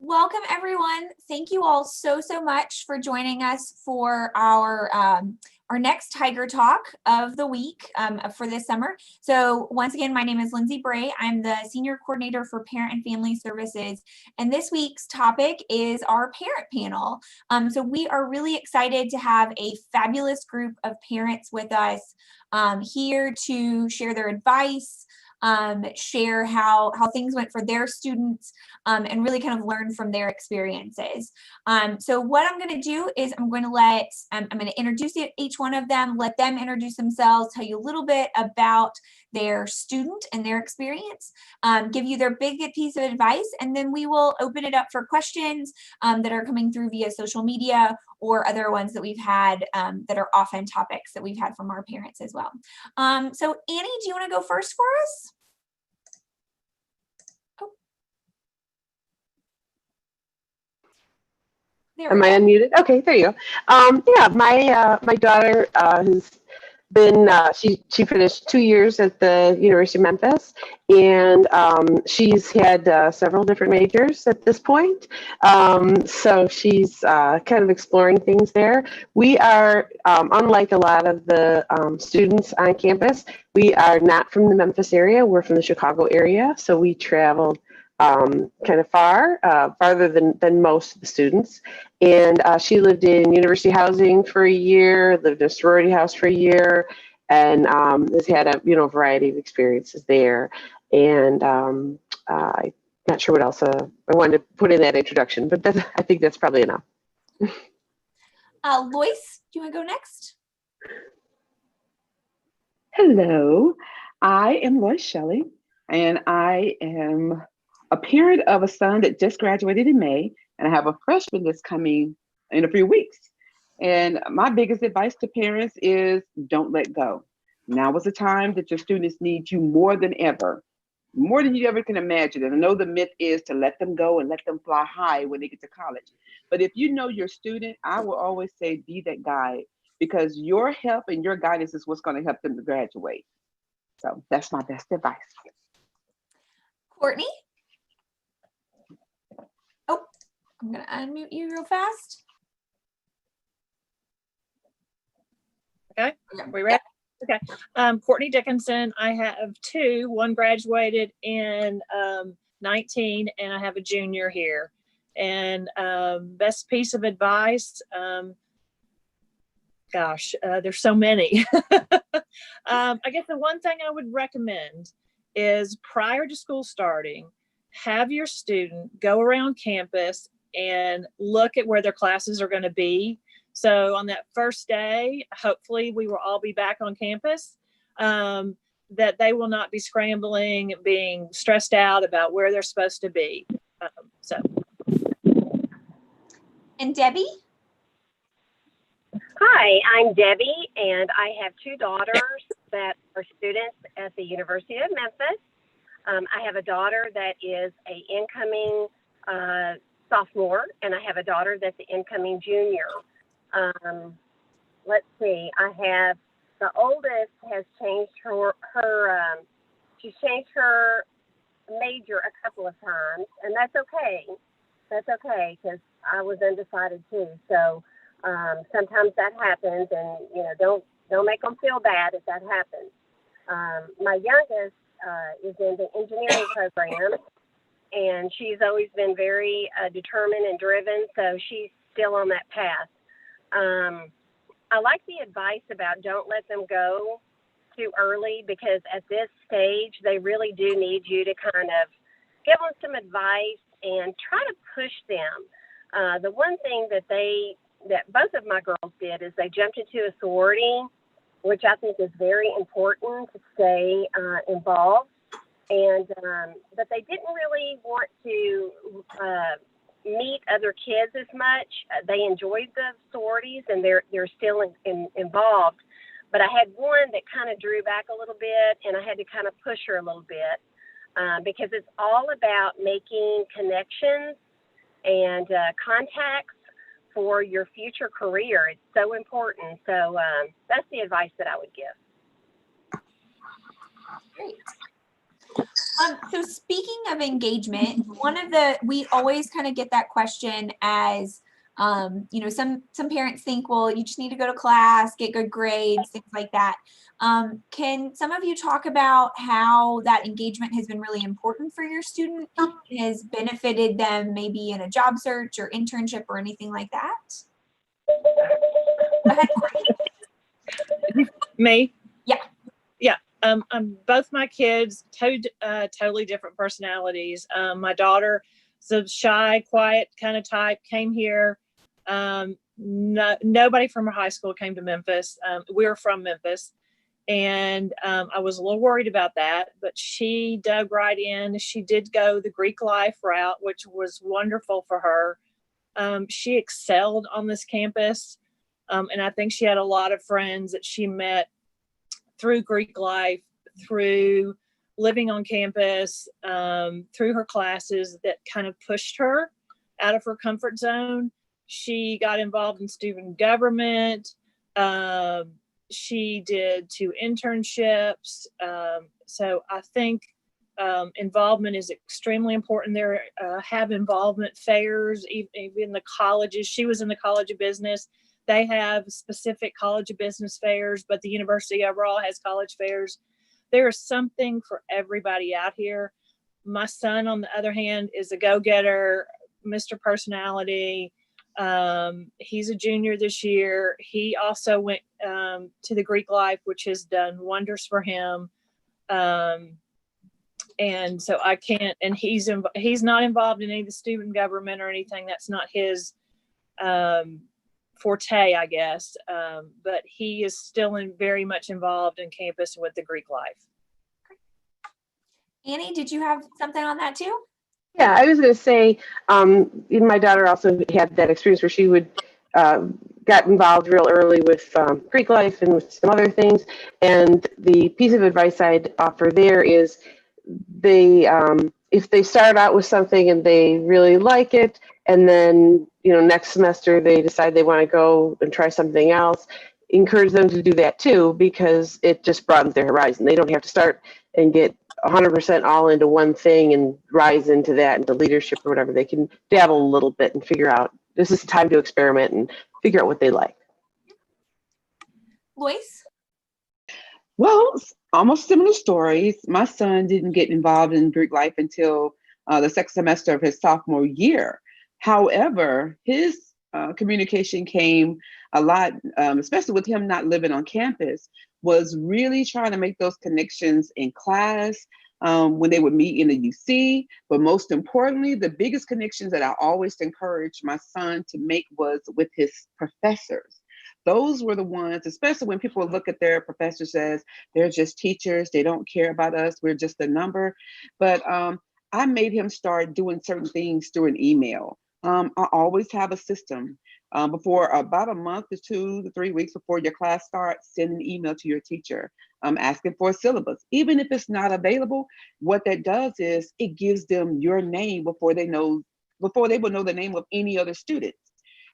Welcome, everyone. Thank you all so much for joining us for our next Tiger Talk of the week for this summer. So once again, my name is Lindsay Bray. I'm the Senior Coordinator for Parent and Family Services. And this week's topic is our parent panel. So we are really excited to have a fabulous group of parents with us here to share their advice, share how things went for their students, and really kind of learn from their experiences. So what I'm going to do is I'm going to introduce each one of them, let them introduce themselves, tell you a little bit about their student and their experience, give you their big piece of advice, and then we will open it up for questions that are coming through via social media or other ones that we've had that are often topics that we've had from our parents as well. So Annie, do you want to go first for us? Oh. Am I unmuted? Okay, there you go. Yeah, my daughter has been, she finished 2 years at the University of Memphis, and she's had several different majors at this point. So she's kind of exploring things there. We are, unlike a lot of the students on campus, we are not from the Memphis area. We're from the Chicago area. So we traveled kind of farther than most of the students. And she lived in university housing for a year, lived in a sorority house for a year, and has had a variety of experiences there. And I'm not sure what else I wanted to put in that introduction, but I think that's probably enough. Lois, do you want to go next? Hello, I am Lois Shelley, and I am a parent of a son that just graduated in May, and I have a freshman that's coming in a few weeks. And my biggest advice to parents is don't let go. Now is the time that your students need you more than ever, more than you ever can imagine. And I know the myth is to let them go and let them fly high when they get to college. But if you know your student, I will always say be that guide, because your help and your guidance is what's going to help them to graduate. So that's my best advice. Courtney? Oh, I'm going to unmute you real fast. Okay, we ready? Okay, Courtney Dickinson. I have two. One graduated in 19, and I have a junior here. And best piece of advice, there's so many. I guess the one thing I would recommend is prior to school starting, have your student go around campus and look at where their classes are going to be. So on that first day, hopefully we will all be back on campus, that they will not be scrambling, being stressed out about where they're supposed to be. And Debbie? Hi, I'm Debbie, and I have two daughters that are students at the University of Memphis. I have a daughter that is an incoming sophomore, and I have a daughter that's an incoming junior. Let's see, I have the oldest has changed she's changed her major a couple of times, and that's okay. That's okay, because I was undecided too. So sometimes that happens, and don't make them feel bad if that happens. My youngest is in the engineering program, and she's always been very determined and driven, so she's still on that path. I like the advice about don't let them go too early, because at this stage, they really do need you to kind of give them some advice and try to push them. The one thing that both of my girls did is they jumped into a sorority, which I think is very important to stay involved. And but they didn't really want to meet other kids as much. They enjoyed the sororities, and they're still involved. But I had one that kind of drew back a little bit, and I had to kind of push her a little bit because it's all about making connections and contacts for your future career. It's so important. So that's the advice that I would give. Great. So speaking of engagement, we always kind of get that question as, some parents think, well, you just need to go to class, get good grades, things like that. Can some of you talk about how that engagement has been really important for your student, has benefited them maybe in a job search or internship or anything like that? Go ahead, Courtney. Me? Yeah. Yeah. Both my kids, totally different personalities. My daughter is a shy, quiet kind of type, came here. Nobody from her high school came to Memphis. We were from Memphis. And I was a little worried about that, but she dug right in. She did go the Greek life route, which was wonderful for her. She excelled on this campus. And I think she had a lot of friends that she met through Greek life, through living on campus, through her classes that kind of pushed her out of her comfort zone. She got involved in student government. She did 2 internships. So I think involvement is extremely important. There have involvement fairs, even the colleges. She was in the College of Business. They have specific College of Business fairs, but the university overall has college fairs. There is something for everybody out here. My son, on the other hand, is a go-getter, Mr. Personality. He's a junior this year. He also went to the Greek life, which has done wonders for him. And so I can't, and he's not involved in any of the student government or anything. That's not his forte, I guess. But he is still very much involved in campus with the Greek life. Annie, did you have something on that too? Yeah, I was going to say, my daughter also had that experience where she would got involved real early with Greek life and with some other things. And the piece of advice I'd offer there is if they start out with something and they really like it, and then next semester they decide they want to go and try something else, encourage them to do that too, because it just broadens their horizon. They don't have to start and get 100% all into one thing and rise into that, into leadership or whatever. They can dabble a little bit and figure out, this is time to experiment and figure out what they like. Lois? Well, almost similar stories. My son didn't get involved in Greek life until the second semester of his sophomore year. However, his communication came a lot, especially with him not living on campus, was really trying to make those connections in class when they would meet in the UC. But most importantly, the biggest connections that I always encouraged my son to make was with his professors. Those were the ones, especially when people look at their professors as they're just teachers, they don't care about us, we're just a number. But I made him start doing certain things through an email. I always have a system. Before about a month to 2 to 3 weeks before your class starts, send an email to your teacher asking for a syllabus. Even if it's not available, what that does is it gives them your name before they will know the name of any other students.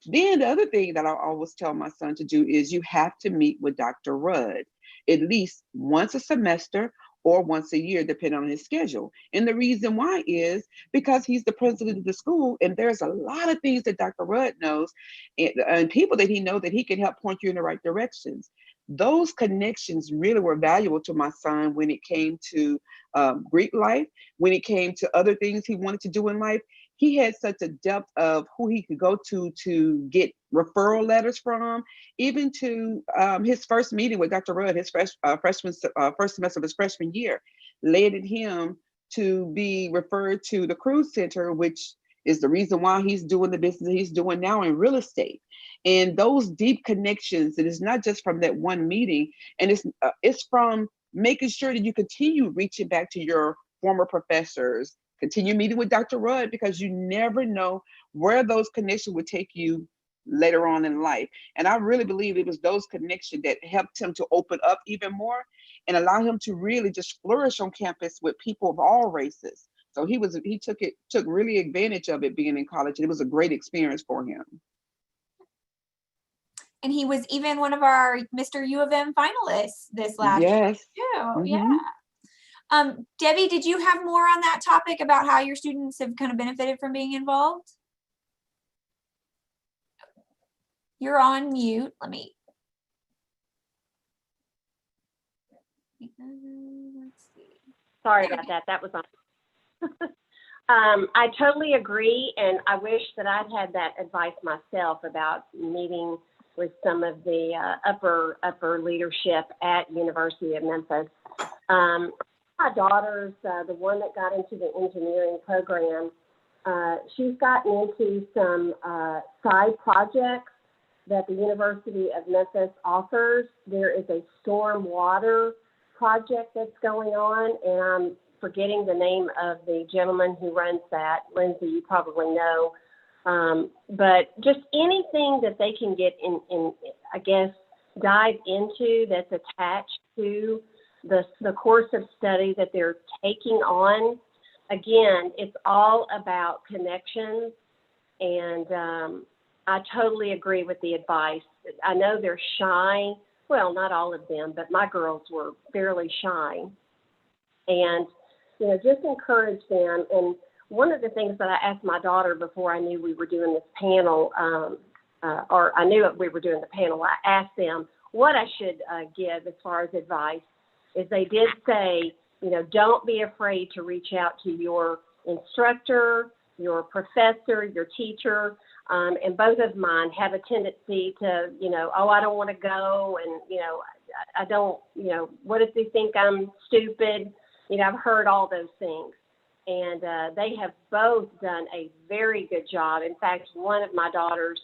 Then the other thing that I always tell my son to do is you have to meet with Dr. Rudd at least once a semester or once a year, depending on his schedule. And the reason why is because he's the president of the school, and there's a lot of things that Dr. Rudd knows and people that he knows that he can help point you in the right directions. Those connections really were valuable to my son when it came to Greek life, when it came to other things he wanted to do in life. He had such a depth of who he could go to get referral letters from, even to his first meeting with Dr. Rudd, his first semester of his freshman year, led him to be referred to the Cruise Center, which is the reason why he's doing the business he's doing now in real estate. And those deep connections, it is not just from that one meeting, and it's from making sure that you continue reaching back to your former professors, continue meeting with Dr. Rudd, because you never know where those connections would take you later on in life. And I really believe it was those connections that helped him to open up even more and allow him to really just flourish on campus with people of all races. So he took really advantage of it being in college. It was a great experience for him. And he was even one of our Mr. U of M finalists this last year too. Mm-hmm. Yeah. Debbie, did you have more on that topic about how your students have kind of benefited from being involved? You're on mute. Let me. Let's see. Sorry about that. That was on. I totally agree, and I wish that I'd had that advice myself about meeting with some of the upper leadership at University of Memphis. My daughter's the one that got into the engineering program. She's gotten into some side projects that the University of Memphis offers. There is a storm water project that's going on, and I'm forgetting the name of the gentleman who runs that. Lindsay, you probably know. But just anything that they can get in, I guess, dive into that's attached to the course of study that they're taking on. Again, it's all about connections, and I totally agree with the advice. I know they're shy. Well, not all of them, but my girls were fairly shy. And, you know, just encourage them. And one of the things that I asked my daughter before I knew we were doing this panel, or I knew we were doing the panel, I asked them what I should give as far as advice, is they did say, you know, don't be afraid to reach out to your instructor, your professor, your teacher. And both of mine have a tendency to, you know, oh, I don't want to go. And, you know, I don't, you know, what if they think I'm stupid? You know, I've heard all those things. And they have both done a very good job. In fact, one of my daughters,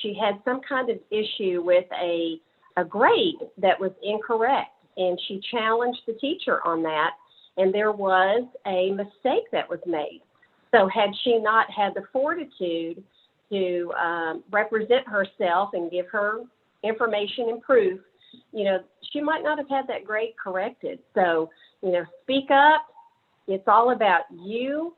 she had some kind of issue with a grade that was incorrect. And she challenged the teacher on that. And there was a mistake that was made. So had she not had the fortitude to represent herself and give her information and proof, you know, she might not have had that grade corrected. So, you know, speak up. It's all about you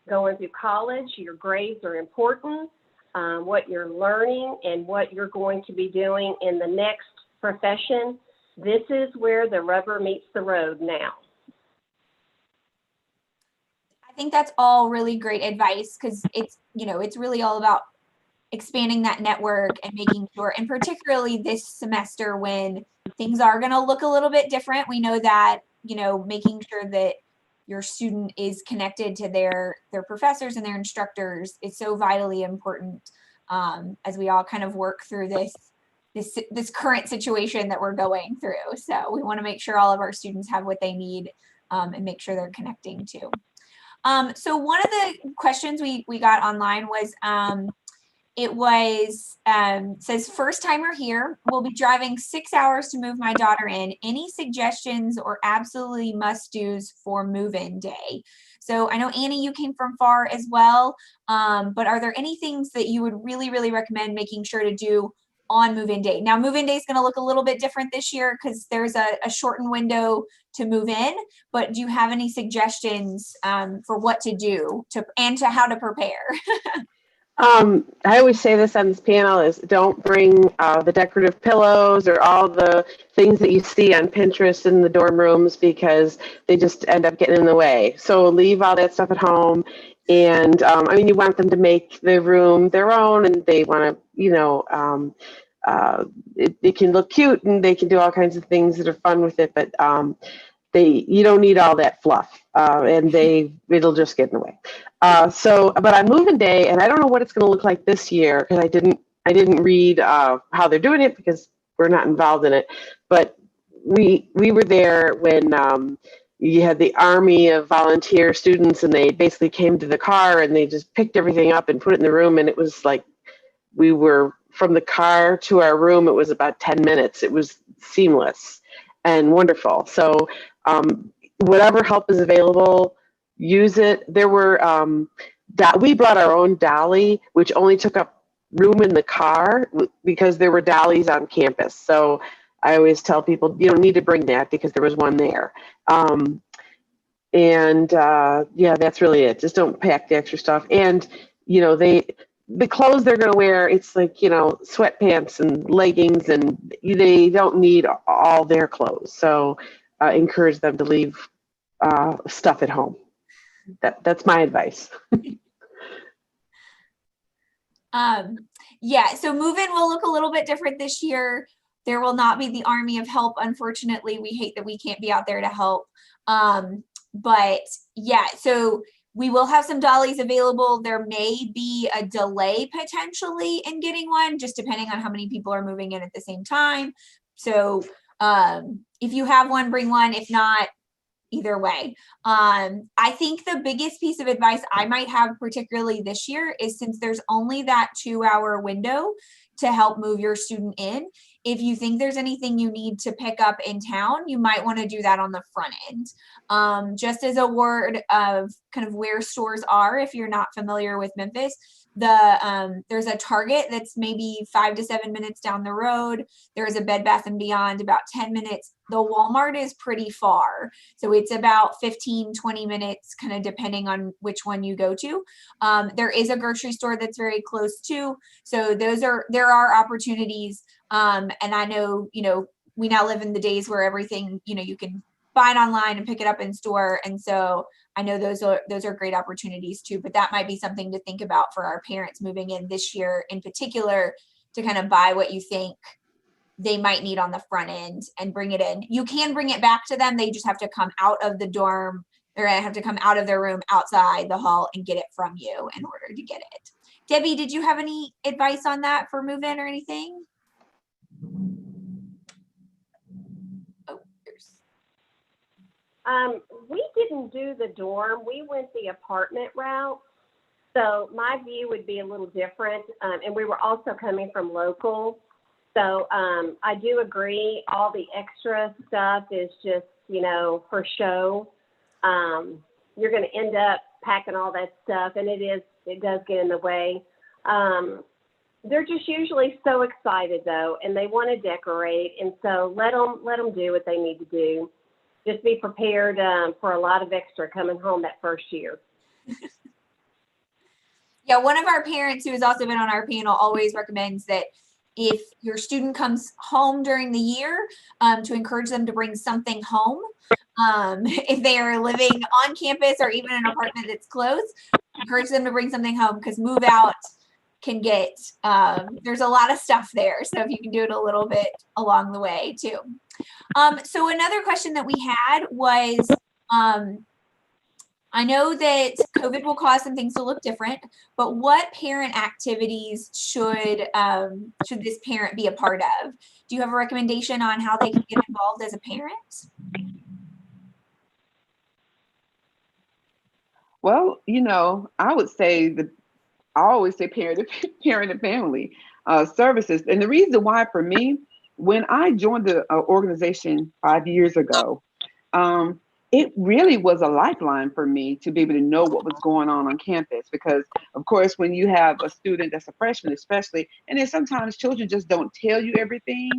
going through college. Your grades are important, what you're learning and what you're going to be doing in the next profession. This is where the rubber meets the road now. I think that's all really great advice, because it's, you know, it's really all about expanding that network and making sure, and particularly this semester when things are going to look a little bit different, we know that, you know, making sure that your student is connected to their professors and their instructors is so vitally important, as we all kind of work through this current situation that we're going through. So we want to make sure all of our students have what they need, and make sure they're connecting too. So one of the questions we got online was, says, first timer here, will be driving 6 hours to move my daughter in. Any suggestions or absolutely must-dos for move-in day? So I know, Annie, you came from far as well, but are there any things that you would really, really recommend making sure to do on move-in day? Now, move-in day is going to look a little bit different this year because there's a shortened window to move in, but do you have any suggestions for what to do and how to prepare? I always say this on this panel is don't bring the decorative pillows or all the things that you see on Pinterest in the dorm rooms, because they just end up getting in the way. So leave all that stuff at home. And I mean, you want them to make the room their own, and they want to, you know, it can look cute and they can do all kinds of things that are fun with it, but you don't need all that fluff, and it'll just get in the way. But on move-in day, and I don't know what it's going to look like this year because I didn't read how they're doing it because we're not involved in it. But we were there when you had the army of volunteer students, and they basically came to the car and they just picked everything up and put it in the room, and it was like we were from the car to our room. It was about 10 minutes. It was seamless and wonderful. So whatever help is available, use it. There were, we brought our own dolly, which only took up room in the car because there were dollies on campus. So I always tell people, you don't need to bring that because there was one there. Yeah, that's really it. Just don't pack the extra stuff. And, you know, the clothes they're going to wear, it's like, you know, sweatpants and leggings, and they don't need all their clothes. So encourage them to leave stuff at home. That's my advice. Yeah, so move-in will look a little bit different this year. There will not be the army of help. Unfortunately, we hate that we can't be out there to help. But yeah, so we will have some dollies available. There may be a delay potentially in getting one, just depending on how many people are moving in at the same time. So if you have one, bring one. If not, either way. I think the biggest piece of advice I might have, particularly this year, is since there's only that 2-hour window to help move your student in, if you think there's anything you need to pick up in town, you might want to do that on the front end. Just as a word of kind of where stores are, if you're not familiar with Memphis, there's a Target that's maybe 5 to 7 minutes down the road. There's a Bed Bath & Beyond about 10 minutes. The Walmart is pretty far. So it's about 15, 20 minutes, kind of depending on which one you go to. There is a grocery store that's very close too. So there are opportunities. And I know, we now live in the days where everything, you can buy it online and pick it up in store. And so I know those are great opportunities too, but that might be something to think about for our parents moving in this year in particular, to kind of buy what you think they might need on the front end and bring it in. You can bring it back to them. They just have to come out of the dorm. They're going to have to come out of their room outside the hall and get it from you in order to get it. Debbie, did you have any advice on that for move-in or anything? We didn't do the dorm. We went the apartment route. So my view would be a little different. And we were also coming from local. So I do agree. All the extra stuff is just, for show. You're going to end up packing all that stuff, and it does get in the way. They're just usually so excited though, and they want to decorate. And so let them do what they need to do. Just be prepared for a lot of extra coming home that first year. Yeah, one of our parents who has also been on our panel always recommends that if your student comes home during the year, to encourage them to bring something home. If they are living on campus or even in an apartment that's close, encourage them to bring something home, because move out can get, there's a lot of stuff there. So if you can do it a little bit along the way too. So another question that we had was, I know that COVID will cause some things to look different, but what parent activities should this parent be a part of? Do you have a recommendation on how they can get involved as a parent? Well, I would say I always say parent and family services. And the reason why for me, when I joined the organization 5 years ago, it really was a lifeline for me to be able to know what was going on campus. Because, of course, when you have a student that's a freshman, especially, and then sometimes children just don't tell you everything,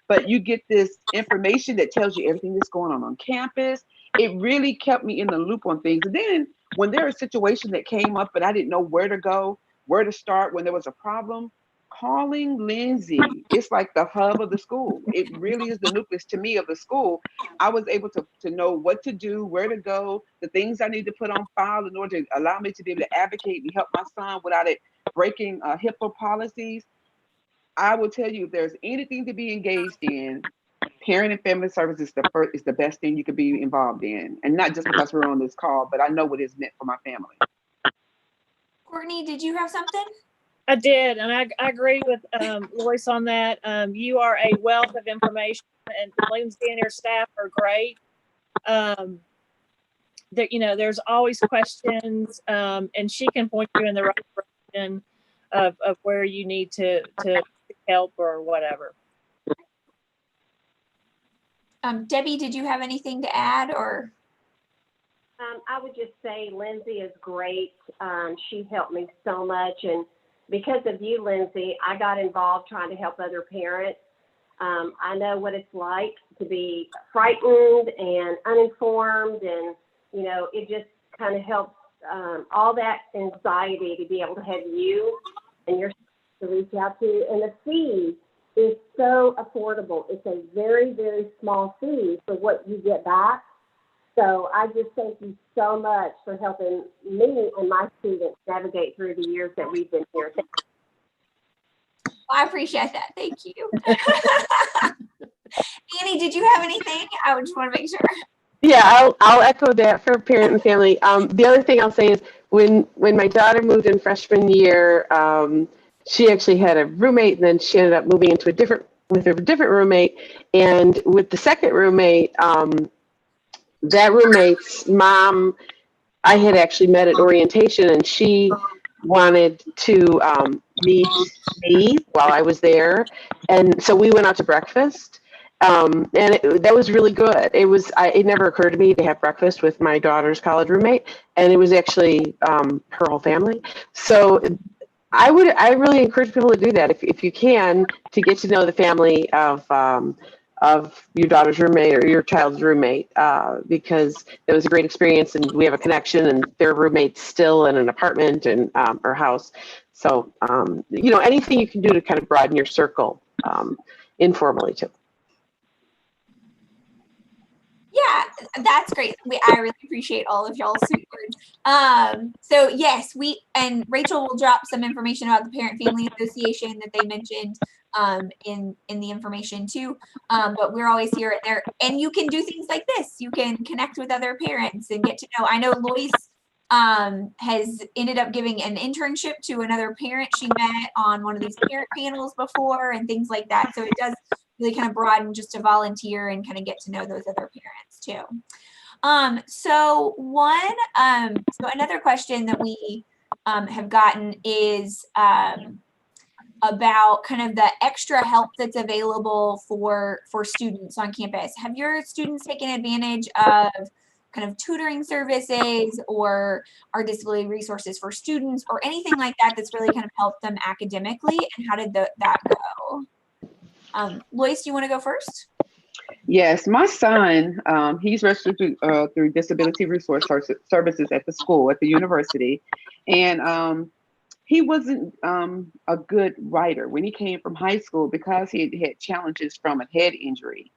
but you get this information that tells you everything that's going on campus. It really kept me in the loop on things. And then when there was a situation that came up and I didn't know where to go, where to start when there was a problem, calling Lindsay, it's like the hub of the school. It really is the nucleus to me of the school. I was able to know what to do, where to go, the things I need to put on file in order to allow me to be able to advocate and help my son without it breaking HIPAA policies. I will tell you, if there's anything to be engaged in, parent and family services is the best thing you could be involved in. And not just because we're on this call, but I know what it's meant for my family. Courtney, did you have something? I did, and I agree with Lois on that. You are a wealth of information, and Lindsay and your staff are great. There's always questions, and she can point you in the right direction of where you need to help or whatever. Debbie, did you have anything to add, or? I would just say Lindsay is great. She helped me so much, and because of you, Lindsay, I got involved trying to help other parents. I know what it's like to be frightened and uninformed, and it just kind of helps all that anxiety to be able to have you and your to reach out to. And the fee is so affordable. It's a very, very small fee for what you get back. So I just thank you so much for helping me and my students navigate through the years that we've been here. I appreciate that. Thank you. Annie, did you have anything? I just want to make sure. Yeah, I'll echo that for parent and family. The other thing I'll say is when my daughter moved in freshman year, she actually had a roommate, and then she ended up moving into a different roommate. And with the second roommate, that roommate's mom, I had actually met at orientation, and she wanted to meet me while I was there, and so we went out to breakfast. And that was really good. It never occurred to me to have breakfast with my daughter's college roommate, and it was actually her whole family. So I really encourage people to do that if you can, to get to know the family of your daughter's roommate or your child's roommate, because it was a great experience, and we have a connection, and their roommate's still in an apartment and or house. So anything you can do to kind of broaden your circle informally too. Yeah, that's great. I really appreciate all of y'all's sweet words. So yes, Rachel will drop some information about the Parent Family Association that they mentioned in the information too. But we're always here and there, and you can do things like this. You can connect with other parents and get to know. I know Lois has ended up giving an internship to another parent she met on one of these parent panels before and things like that. So it does really kind of broaden just to volunteer and kind of get to know those other parents too. So another question that we have gotten is about kind of the extra help that's available for students on campus. Have your students taken advantage of kind of tutoring services or our disability resources for students or anything like that that's really kind of helped them academically? And how did that go? Lois, do you want to go first? Yes, my son, he's registered through Disability Resource Services at the school, at the university. And he wasn't a good writer when he came from high school because he had challenges from a head injury.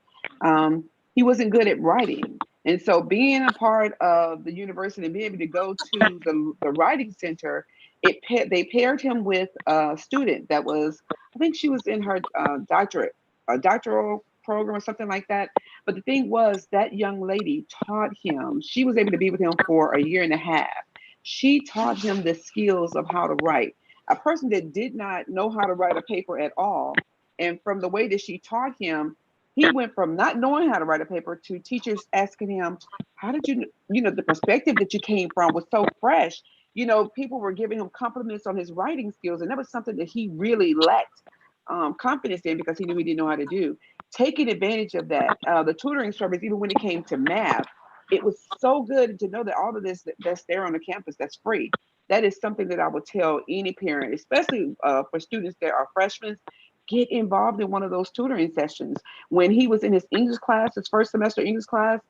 He wasn't good at writing. And so being a part of the university and being able to go to the writing center, they paired him with a student that was, I think she was in her doctoral program or something like that. But the thing was, that young lady taught him, she was able to be with him for a year and a half. She taught him the skills of how to write. A person that did not know how to write a paper at all. And from the way that she taught him, he went from not knowing how to write a paper to teachers asking him, how did the perspective that you came from was so fresh. People were giving him compliments on his writing skills. And that was something that he really lacked confidence in because he knew he didn't know how to do. Taking advantage of that, the tutoring service, even when it came to math, it was so good to know that all of this that's there on the campus, that's free. That is something that I would tell any parent, especially for students that are freshmen, get involved in one of those tutoring sessions. When he was in his English class, his first semester English class,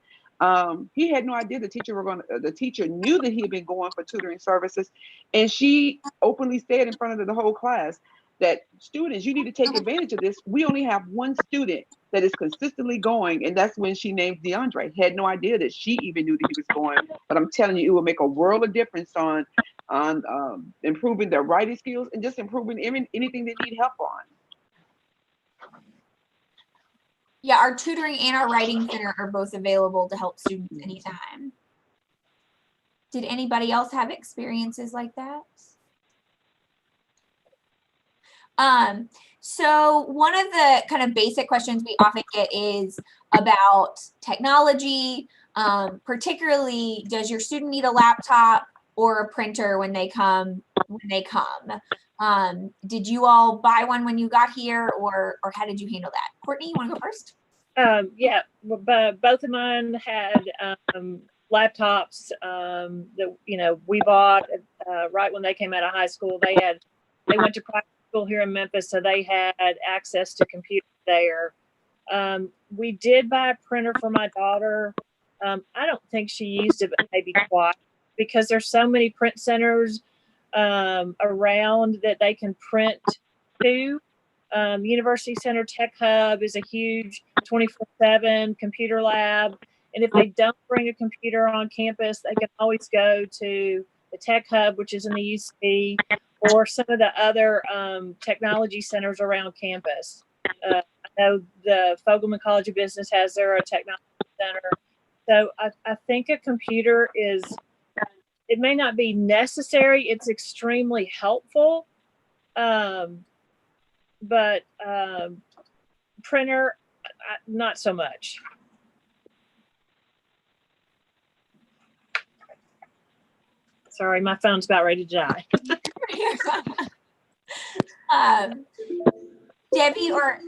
he had no idea the teacher knew that he had been going for tutoring services. And she openly said in front of the whole class that, students, you need to take advantage of this. We only have one student that is consistently going, and that's when she named DeAndre. Had no idea that she even knew that he was going, but I'm telling you, it will make a world of difference on improving their writing skills and just improving anything they need help on. Yeah, our tutoring and our writing center are both available to help students anytime. Did anybody else have experiences like that? So one of the kind of basic questions we often get is about technology, particularly, does your student need a laptop or a printer when they come? Did you all buy one when you got here, or how did you handle that? Courtney, you want to go first? Yeah, but both of mine had laptops that we bought right when they came out of high school. They went to private school here in Memphis, so they had access to computers there. We did buy a printer for my daughter. I don't think she used it, but maybe twice, because there's so many print centers around that they can print to. University Center Tech Hub is a huge 24/7 computer lab, And if they don't bring a computer on campus, they can always go to the Tech Hub, which is in the UC, or some of the other technology centers around campus. I know the Fogelman College of Business has their technology center. So I think a computer it may not be necessary. It's extremely helpful. But printer, not so much. Sorry, my phone's about ready to die. Debbie or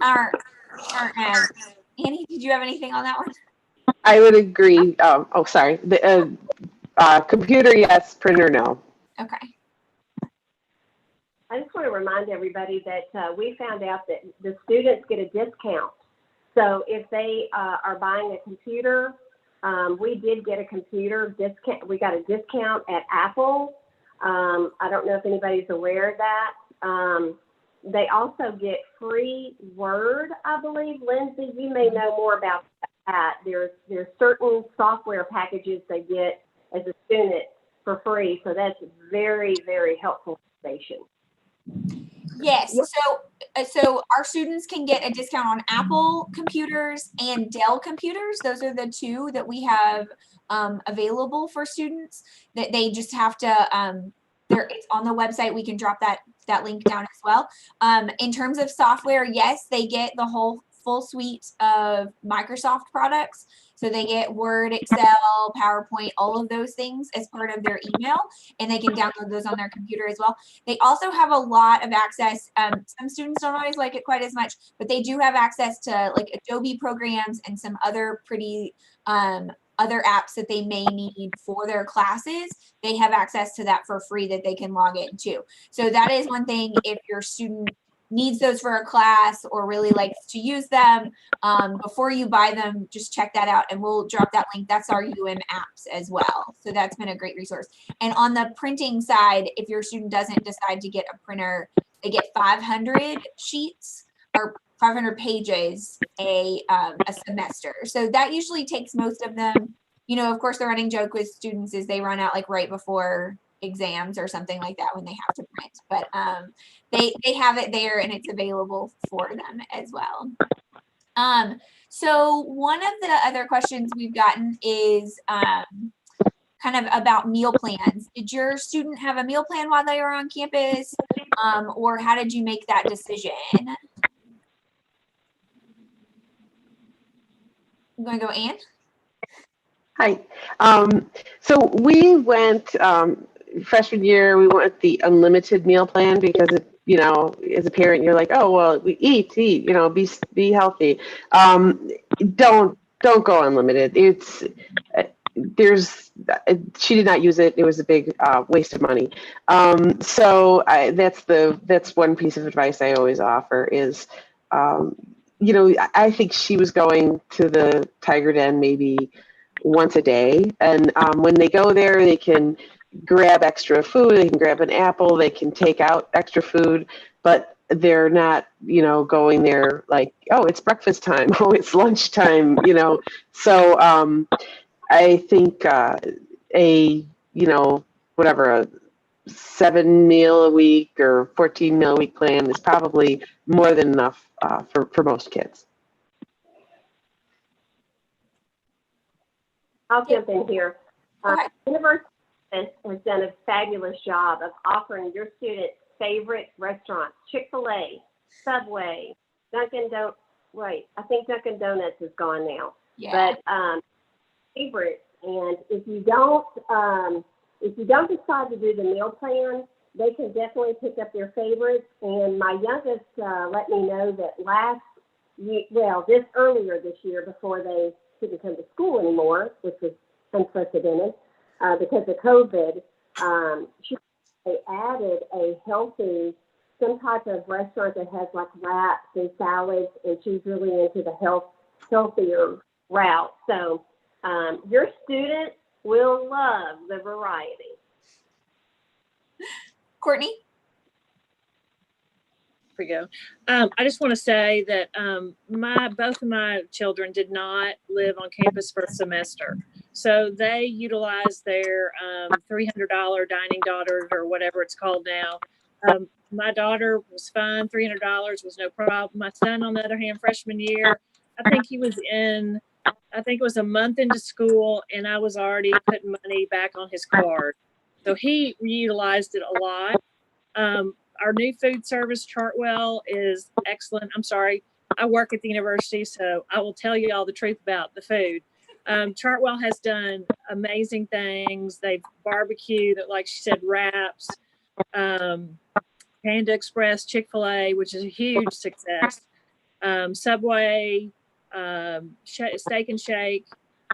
Annie, did you have anything on that one? I would agree. Oh, sorry. The computer, yes. Printer, no. Okay. I just want to remind everybody that we found out that the students get a discount. So if they are buying a computer, we did get a computer discount. We got a discount at Apple. I don't know if anybody's aware of that. They also get free Word, I believe. Lindsay, you may know more about that. There's certain software packages they get as a student for free. So that's very, very helpful information. Yes. So our students can get a discount on Apple computers and Dell computers. Those are the two that we have available for students. That they just have to. It's on the website. We can drop that link down as well. In terms of software, yes, they get the whole full suite of Microsoft products. So they get Word, Excel, PowerPoint, all of those things as part of their email, and they can download those on their computer as well. They also have a lot of access. Some students don't always like it quite as much, but they do have access to like Adobe programs and some other pretty other apps that they may need for their classes. They have access to that for free that they can log into. So that is one thing if your student needs those for a class or really likes to use them, before you buy them, just check that out and we'll drop that link. That's our apps as well. So that's been a great resource. And on the printing side, if your student doesn't decide to get a printer, they get 500 sheets or 500 pages a semester. So that usually takes most of them. You know, of course, the running joke with students is they run out like right before exams or something like that when they have to print, but they have it there and it's available for them as well. So one of the other questions we've gotten is kind of about meal plans. Did your student have a meal plan while they were on campus, or how did you make that decision? I'm going to go Ann. Hi. So we went freshman year. We went with the unlimited meal plan because you know, as a parent, you're like, oh well, we eat. You know, be healthy. Don't go unlimited. She did not use it. It was a big waste of money. So that's one piece of advice I always offer is. You know, I think she was going to the Tiger Den maybe once a day. And when they go there, they can grab extra food. They can grab an apple. They can take out extra food, but they're not, you know, going there like, oh, it's breakfast time. Oh, it's lunchtime, you know. So I think you know, whatever, a 7 meal a week or 14 meal a week plan is probably more than enough for most kids. I'll jump in here. Okay. University of Memphis has done a fabulous job of offering your students favorite restaurants: Chick-fil-A, Subway, Dunkin' Donuts. Wait, I think Dunkin' Donuts is gone now. Yeah. But favorites, and if you don't decide to do the meal plan, they can definitely pick up their favorites. And my youngest let me know that earlier this year, before they couldn't come to school anymore, which was unprecedented because of COVID, they added some type of restaurant that has like wraps and salads, and she's really into the healthier route. So your students will love the variety. Courtney? we go. I just want to say that both of my children did not live on campus for a semester. So they utilized their $300 dining daughters or whatever it's called now. My daughter was fine. $300 was no problem. My son, on the other hand, freshman year, I think it was a month into school, and I was already putting money back on his card. So he utilized it a lot. Our new food service, Chartwell, is excellent. I'm sorry, I work at the university, so I will tell you all the truth about the food. Chartwell has done amazing things. They've barbecued, like she said, wraps, Panda Express, Chick-fil-A, which is a huge success, Subway, Steak and Shake.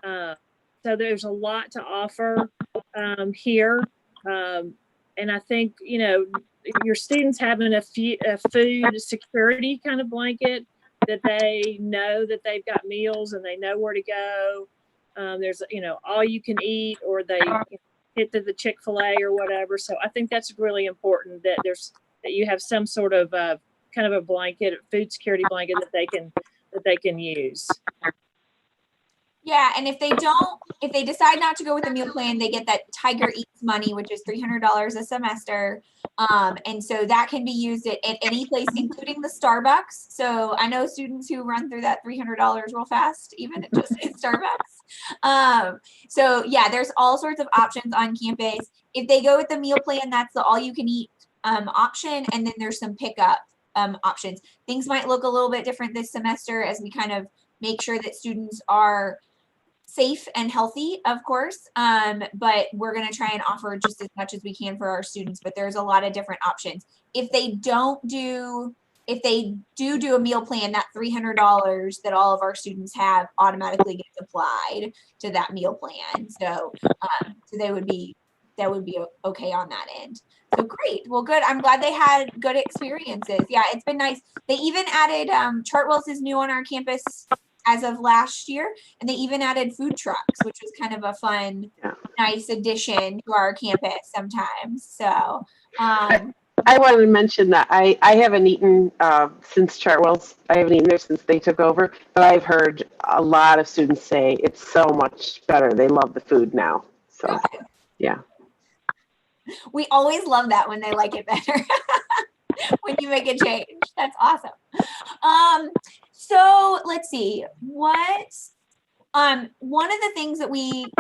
So there's a lot to offer here. And I think, your students having a food security kind of blanket, that they know that they've got meals and they know where to go. There's, all you can eat, or they hit to the Chick-fil-A or whatever. So I think that's really important, that you have some sort of kind of a blanket, food security blanket that they can use. Yeah, and if they decide not to go with a meal plan, they get that Tiger Eats money, which is $300 a semester. And so that can be used at any place, including the Starbucks. So I know students who run through that $300 real fast, even at just at Starbucks. So yeah, there's all sorts of options on campus. If they go with the meal plan, that's the all you can eat option. And then there's some pickup options. Things might look a little bit different this semester as we kind of make sure that students are safe and healthy, of course, but we're going to try and offer just as much as we can for our students, but there's a lot of different options. If they do a meal plan, that $300 that all of our students have automatically gets applied to that meal plan. So that would be okay on that end. So great. Well, good. I'm glad they had good experiences. Yeah, it's been nice. They even added Chartwell's is new on our campus as of last year, and they even added food trucks, which was kind of a fun, nice addition to our campus sometimes. So I wanted to mention that I haven't eaten since Chartwell's. I haven't eaten there since they took over, but I've heard a lot of students say it's so much better. They love the food now. So, yeah. We always love that when they like it better. When you make a change. That's awesome. So let's see. One of the things that we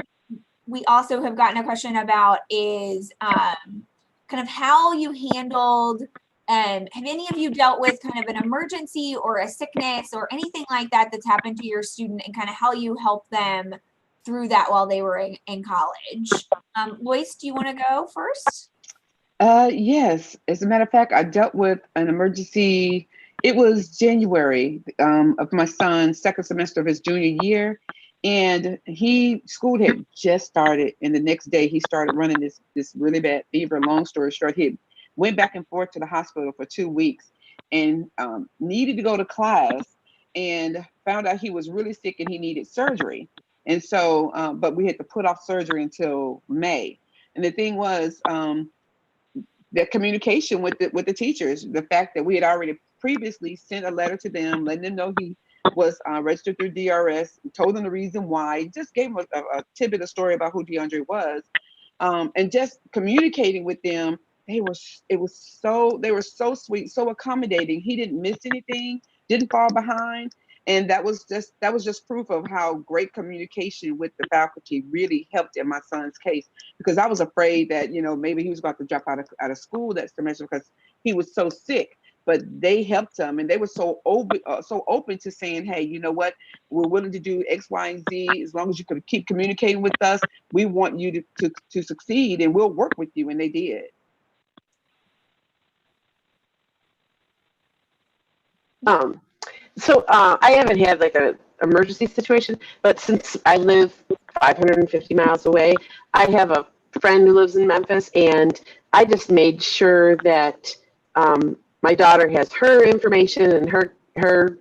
also have gotten a question about is kind of how you handled, have any of you dealt with kind of an emergency or a sickness or anything like that that's happened to your student, and kind of how you help them through that while they were in college? Lois, do you want to go first? Yes. As a matter of fact, I dealt with an emergency. It was January of my son's second semester of his junior year, and school had just started, and the next day he started running this really bad fever. Long story short, he went back and forth to the hospital for 2 weeks, and needed to go to class, and found out he was really sick and he needed surgery. And so, but we had to put off surgery until May. And the thing was, the communication with the teachers, the fact that we had already previously sent a letter to them, letting them know he was registered through DRS, told them the reason why, just gave them a tidbit of story about who DeAndre was, and just communicating with them. They were so sweet, so accommodating. He didn't miss anything, didn't fall behind. And that was just proof of how great communication with the faculty really helped in my son's case, because I was afraid that, maybe he was about to drop out of school that semester because he was so sick. But they helped him, and they were so open to saying, hey, you know what, we're willing to do X, Y, and Z as long as you can keep communicating with us. We want you to succeed, and we'll work with you. And they did. So I haven't had like an emergency situation, but since I live 550 miles away, I have a friend who lives in Memphis, and I just made sure that my daughter has her information and her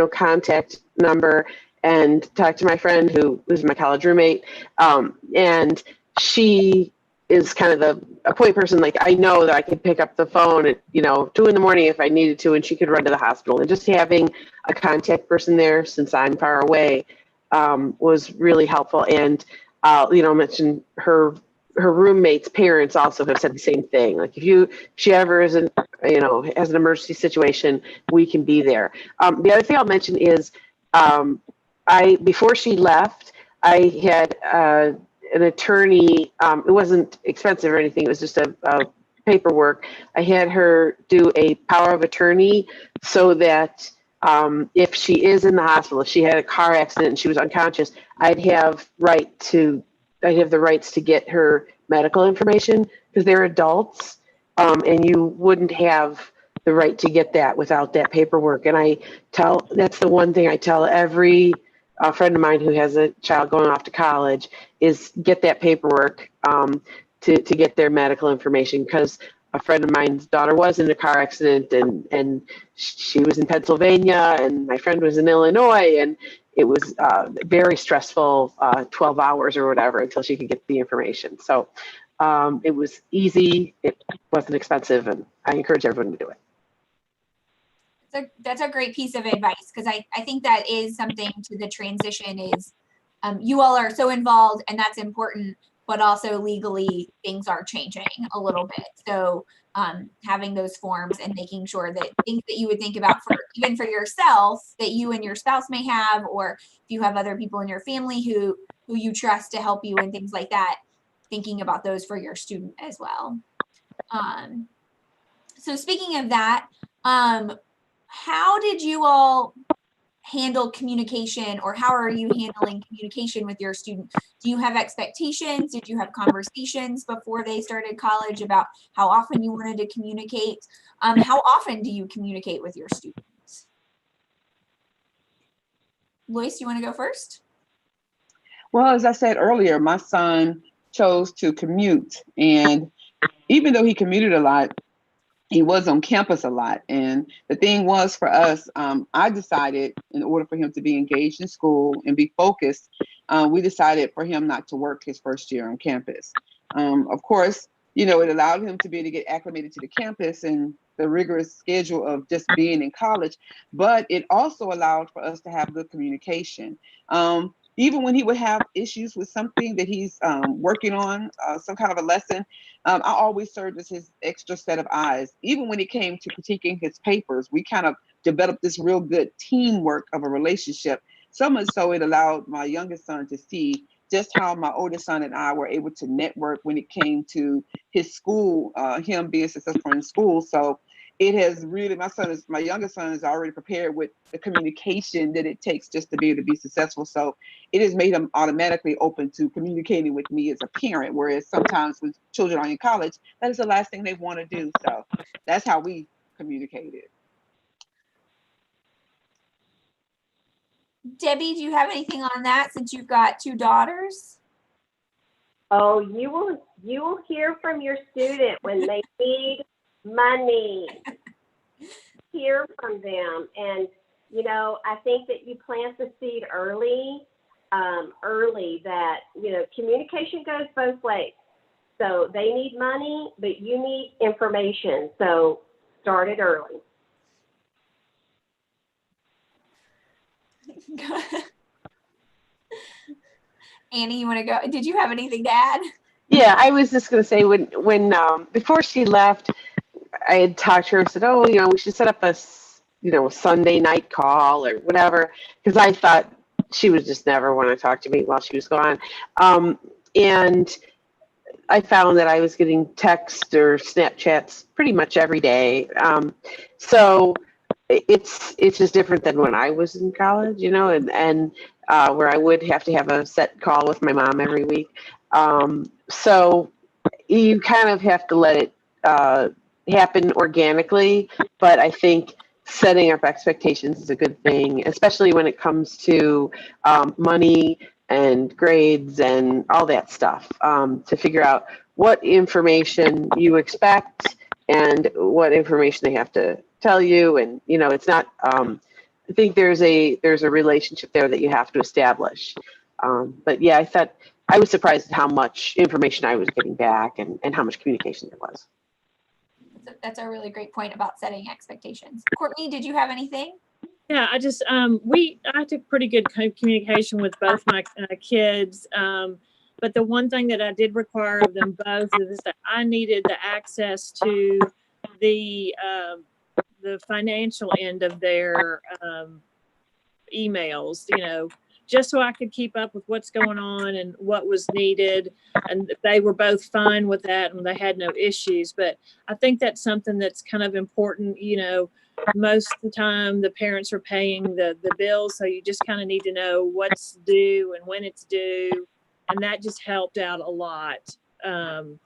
contact number, and talked to my friend who was my college roommate, and she is kind of a point person. Like, I know that I could pick up the phone at, 2 a.m. if I needed to, and she could run to the hospital. And just having a contact person there, since I'm far away, was really helpful. And, mention her roommate's parents also have said the same thing. Like, if she ever is has an emergency situation, we can be there. The other thing I'll mention is, before she left, I had an attorney. It wasn't expensive or anything. It was just a paperwork. I had her do a power of attorney so that if she is in the hospital, if she had a car accident and she was unconscious, I'd have the rights to get her medical information, because they're adults, and you wouldn't have the right to get that without that paperwork. And that's the one thing I tell every friend of mine who has a child going off to college is get that paperwork to get their medical information, because a friend of mine's daughter was in a car accident, and she was in Pennsylvania, and my friend was in Illinois, and it was very stressful 12 hours or whatever until she could get the information. So it was easy. It wasn't expensive, and I encourage everyone to do it. That's a great piece of advice, because I think that is something to the transition is you all are so involved, and that's important, but also legally things are changing a little bit. So having those forms and making sure that things that you would think about even for yourself that you and your spouse may have, or if you have other people in your family who you trust to help you and things like that, thinking about those for your student as well. So speaking of that, how did you all handle communication, or how are you handling communication with your student? Do you have expectations? Did you have conversations before they started college about how often you wanted to communicate? How often do you communicate with your students? Lois, you want to go first? Well, as I said earlier, my son chose to commute, and even though he commuted a lot, he was on campus a lot. And the thing was for us, I decided in order for him to be engaged in school and be focused, we decided for him not to work his first year on campus. Of course, it allowed him to be able to get acclimated to the campus and the rigorous schedule of just being in college, but it also allowed for us to have good communication. Even when he would have issues with something that he's working on, some kind of a lesson, I always served as his extra set of eyes. Even when it came to critiquing his papers, we kind of developed this real good teamwork of a relationship. So much so it allowed my youngest son to see just how my oldest son and I were able to network when it came to his school, him being successful in school. So it has really, my youngest son is already prepared with the communication that it takes just to be able to be successful. So it has made him automatically open to communicating with me as a parent, whereas sometimes when children are in college, that is the last thing they want to do. So that's how we communicated. Debbie, do you have anything on that since you've got two daughters? Oh, you will hear from your student when they need money. Hear from them. And I think that you plant the seed early that communication goes both ways. So they need money, but you need information. So start it early. Annie, you want to go? Did you have anything to add? Yeah, I was just going to say when before she left, I had talked to her and said, oh, we should set up a Sunday night call or whatever, because I thought she would just never want to talk to me while she was gone. And I found that I was getting texts or Snapchats pretty much every day. So it's just different than when I was in college, and where I would have to have a set call with my mom every week. So you kind of have to let it happen organically, but I think setting up expectations is a good thing, especially when it comes to money and grades and all that stuff, to figure out what information you expect and what information they have to tell you. And it's not I think there's a relationship there that you have to establish. But yeah, I thought I was surprised at how much information I was getting back and how much communication there was. That's a really great point about setting expectations. Courtney, did you have anything? Yeah, I just I took pretty good communication with both my kids. But the one thing that I did require of them both is that I needed the access to the financial end of their emails, just so I could keep up with what's going on and what was needed. And they were both fine with that and they had no issues. But I think that's something that's kind of important. Most of the time the parents are paying the bills. So you just kind of need to know what's due and when it's due. And that just helped out a lot. And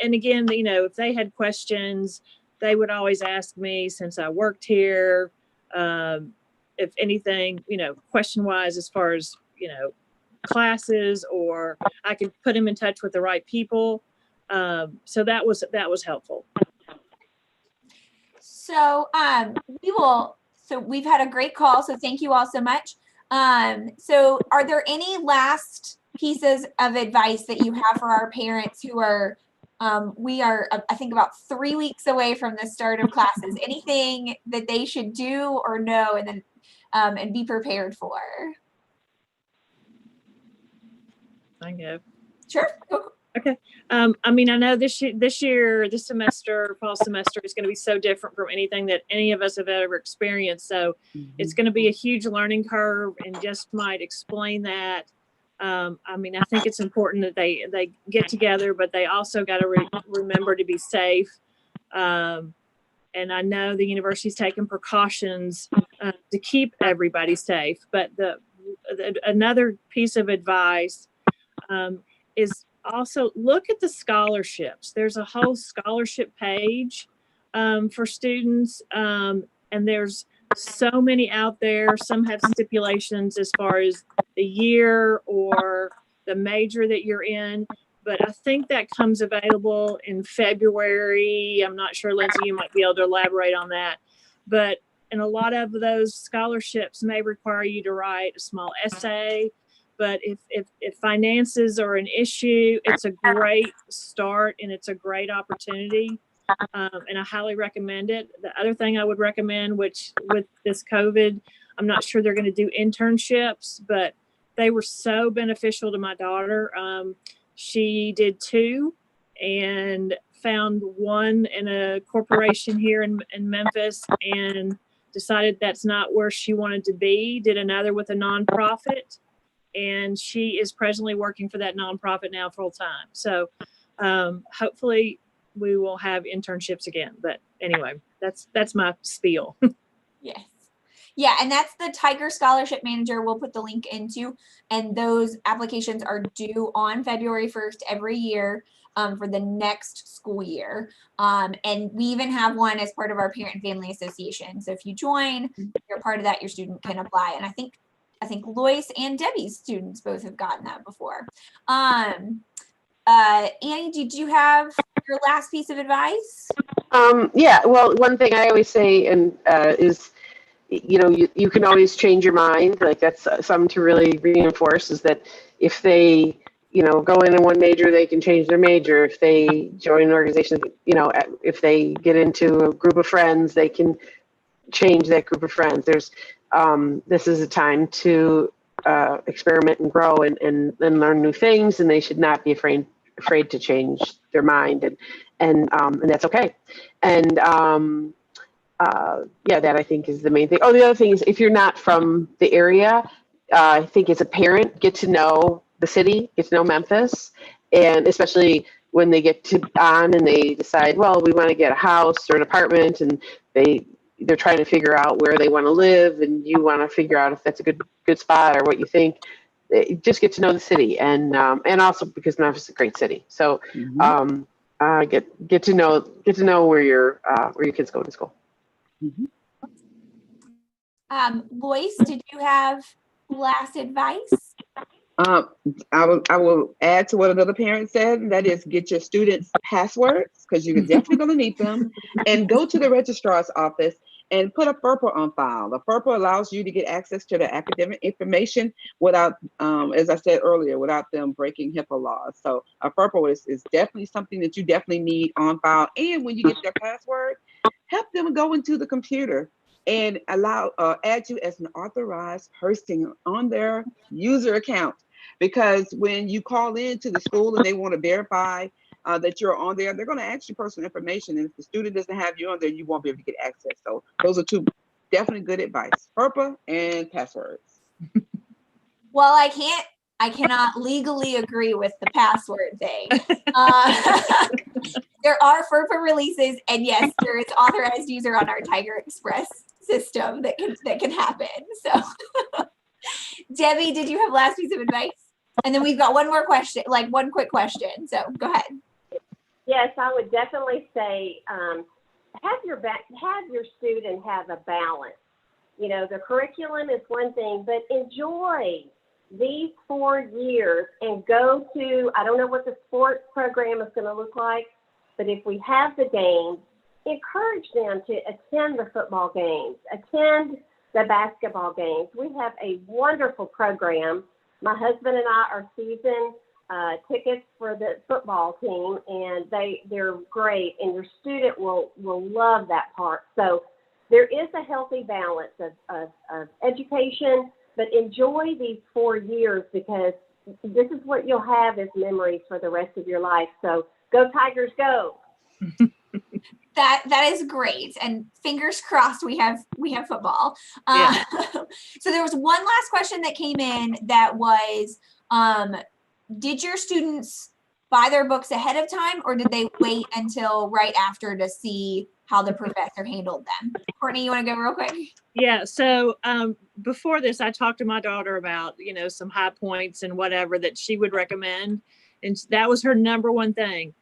again, if they had questions, they would always ask me since I worked here. If anything, question wise, as far as, classes, or I could put them in touch with the right people. So that was helpful. So we've had a great call. So thank you all so much. So are there any last pieces of advice that you have for our parents who are, we are, I think, about 3 weeks away from the start of classes? Anything that they should do or know and then and be prepared for? I go. Sure. Okay. I know this semester, fall semester, is going to be so different from anything that any of us have ever experienced. So it's going to be a huge learning curve, and just might explain that. I think it's important that they get together, but they also got to remember to be safe. And I know the university's taking precautions to keep everybody safe. But another piece of advice is also look at the scholarships. There's a whole scholarship page for students, and there's so many out there. Some have stipulations as far as the year or the major that you're in, but I think that comes available in February. I'm not sure, Lindsay, you might be able to elaborate on that. But and a lot of those scholarships may require you to write a small essay. But if finances are an issue, it's a great start and it's a great opportunity. And I highly recommend it. The other thing I would recommend, which with this COVID, I'm not sure they're going to do internships, but they were so beneficial to my daughter. She did 2 and found one in a corporation here in Memphis and decided that's not where she wanted to be. Did another with a nonprofit. And she is presently working for that nonprofit now full time. So hopefully we will have internships again. But anyway, that's my spiel. Yes. Yeah, and that's the Tiger Scholarship Manager we'll put the link into. And those applications are due on February 1st every year for the next school year. And we even have one as part of our Parent and Family Association. So if you join, you're part of that, your student can apply. And I think Lois and Debbie's students both have gotten that before. Annie, did you have your last piece of advice? Yeah, well, one thing I always say is, you can always change your mind. Like that's something to really reinforce, is that if they, go in one major, they can change their major. If they join an organization, if they get into a group of friends, they can change that group of friends. This is a time to experiment and grow and learn new things, and they should not be afraid to change their mind, and that's okay. And that I think is the main thing. Oh, the other thing is, if you're not from the area, I think as a parent, get to know the city, get to know Memphis, and especially when they get on and they decide, well, we want to get a house or an apartment, and they're trying to figure out where they want to live, and you want to figure out if that's a good spot or what you think. Just get to know the city, and also because Memphis is a great city. So get to know where your kids go to school. Lois, did you have last advice? I will add to what another parent said, and that is get your students' passwords, because you're definitely going to need them, and go to the registrar's office and put a FERPA on file. The FERPA allows you to get access to the academic information without, as I said earlier, without them breaking HIPAA laws. So a FERPA is definitely something that you definitely need on file. And when you get their password, help them go into the computer and add you as an authorized person on their user account. Because when you call in to the school and they want to verify that you're on there, they're going to ask you personal information. And if the student doesn't have you on there, you won't be able to get access. So those are two definitely good advice: FERPA and passwords. Well, I cannot legally agree with the password thing. There are FERPA releases, and yes, there is authorized user on our Tiger Express system that can happen. So, Debbie, did you have last piece of advice? And then we've got one more question, like one quick question. So go ahead. Yes, I would definitely say have your student have a balance. You know, the curriculum is one thing, but enjoy these 4 years and go to, I don't know what the sports program is going to look like, but if we have the games, encourage them to attend the football games, attend the basketball games. We have a wonderful program. My husband and I are season tickets for the football team, and they're great, and your student will love that part. So there is a healthy balance of education, but enjoy these 4 years, because this is what you'll have as memories for the rest of your life. So go Tigers, go. That is great, and fingers crossed we have football. Yeah. So there was one last question that came in that was, did your students buy their books ahead of time, or did they wait until right after to see how the professor handled them? Courtney, you want to go real quick? Yeah. So before this, I talked to my daughter about, some high points and whatever that she would recommend. And that was her number one thing.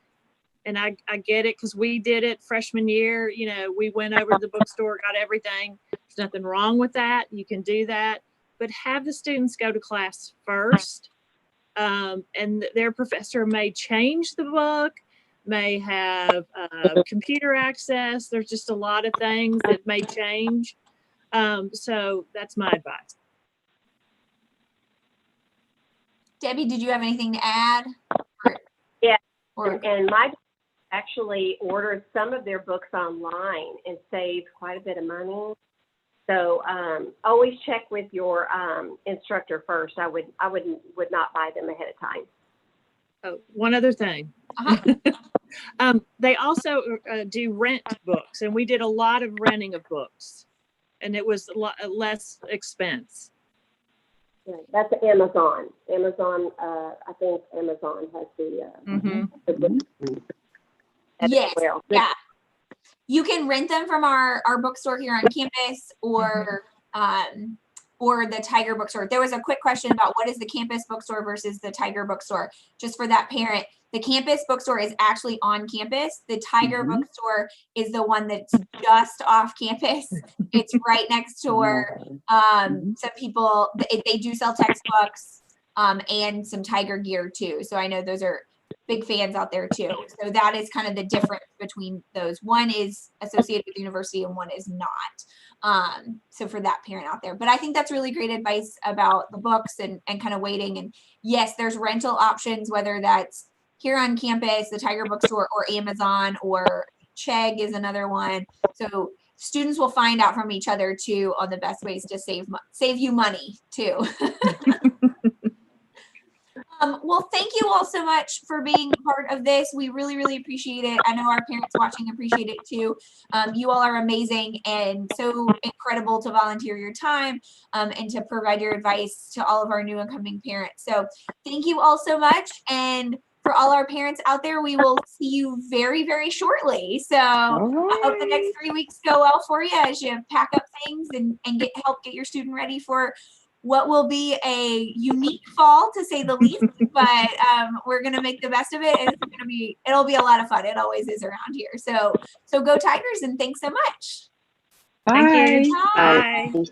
And I get it, because we did it freshman year. We went over to the bookstore, got everything. There's nothing wrong with that. You can do that. But have the students go to class first. And their professor may change the book, may have computer access. There's just a lot of things that may change. So that's my advice. Debbie, did you have anything to add? Yeah, Or and my actually ordered some of their books online and saved quite a bit of money. So always check with your instructor first. I would not buy them ahead of time. Oh, one other thing. They also do rent books, and we did a lot of renting of books, and it was a lot less expense. Yeah, that's Amazon. I think Amazon has the book. yes, Well. yeah. You can rent them from our bookstore here on campus, or the Tiger bookstore. There was a quick question about what is the campus bookstore versus the Tiger bookstore. Just for that parent, the campus bookstore is actually on campus. The Tiger bookstore is the one that's just off campus. It's right next door. Some people, they do sell textbooks and some Tiger gear too. So I know those are big fans out there too. So that is kind of the difference between those. One is associated with the university and one is not. So for that parent out there, but I think that's really great advice about the books and kind of waiting. And yes, there's rental options, whether that's here on campus, the Tiger bookstore, or Amazon, or Chegg is another one. So students will find out from each other too on the best ways to save you money too. Well, thank you all so much for being part of this. We really, really appreciate it. I know our parents watching appreciate it too. You all are amazing and so incredible to volunteer your time and to provide your advice to all of our new incoming parents. So thank you all so much. And for all our parents out there, we will see you very, very shortly. So I hope the next 3 weeks go well for you as you pack up things and help get your student ready for what will be a unique fall, to say the least, but we're going to make the best of it. And it'll be a lot of fun. It always is around here. So go Tigers, and thanks so much. Bye. Thank you. Bye. Bye.